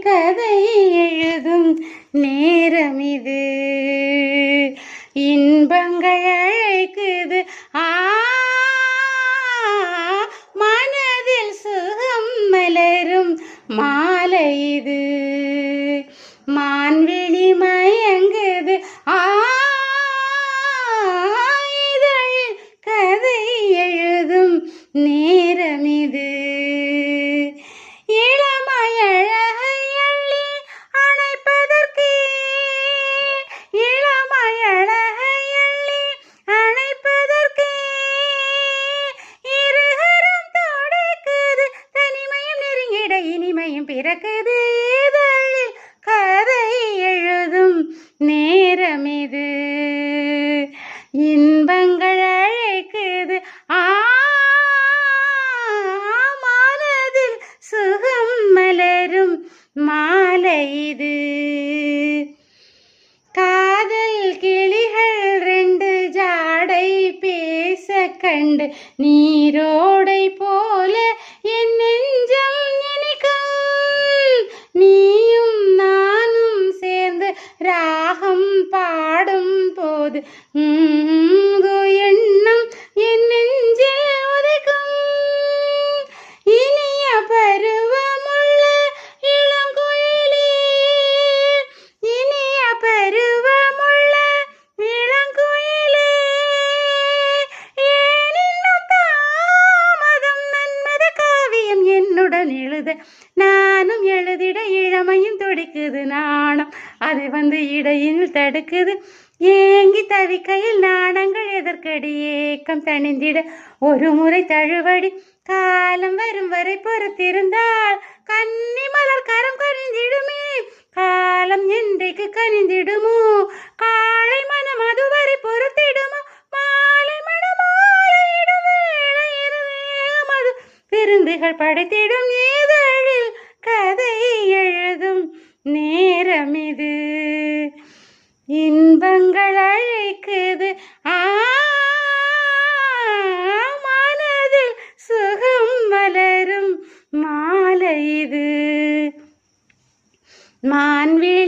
கதை எழுதும் நேரமிது. இன்பங்கள் அழைக்குது மனதில் சுகம் மலரும் மாலை இது. மான்விழி மயங்குது இதழில் கதை எழுதும் நேரமிது. இளமயழகை அள்ளி அணைப்பதற்கே இளமயழகை அள்ளி அணைப்பதற்கே இருகரம் துடைக்குது. தனிமையும் நெருங்கிட இனிமையும் பிறக்குது. இதழில் கதை எழுதும் நேரமிது. இன்பங்கள் அழைக்குது மனதில் சுகம் மலரும் மாலை இது. காதல் கிளிகள் ரெண்டு ஜாடை பேச கண்டு நீரோடை போல என் நெஞ்சம் நினைக்கும். நீயும் நானும் சேர்ந்து ராகம் பாடும் போது எண்ணம் என் நெஞ்சில் உதைக்கும். இனிய பருவமுள்ள இளங்குயிலே இனிய பருவமுள்ள இளங்குயிலே ஏனின்னும் தாமதம். நன்மத காவியம் என்னுடன் எழுத நானும் எழுதிட இளமையும் துடிக்குது. நாணம் அதை வந்து இடையில் தடுக்குது. ஏங்கி தவிக்கையில் நாணங்கள் எதற்கடி ஏக்கம் தணிந்திட ஒரு முறை தழுவடி. காலம் வரும் வரை பொறுத்திருந்தால் கன்னி மலர் கரம் கனிந்திடுமே. காலம் என்றைக்கு கனிந்திடுமோ? காலை மனம் அதுவரை பொறுத்திடுமோ? மாலை மனம் மாலையிடும் வேளை இருவேகம் அது விருந்துகள் படைத்திடும். இதழில் கதை எழுதும் நேரமிது. இன்பங்கள் அழைக்குது மனதில் சுகம் மலரும் மாலை இது. மான்விழி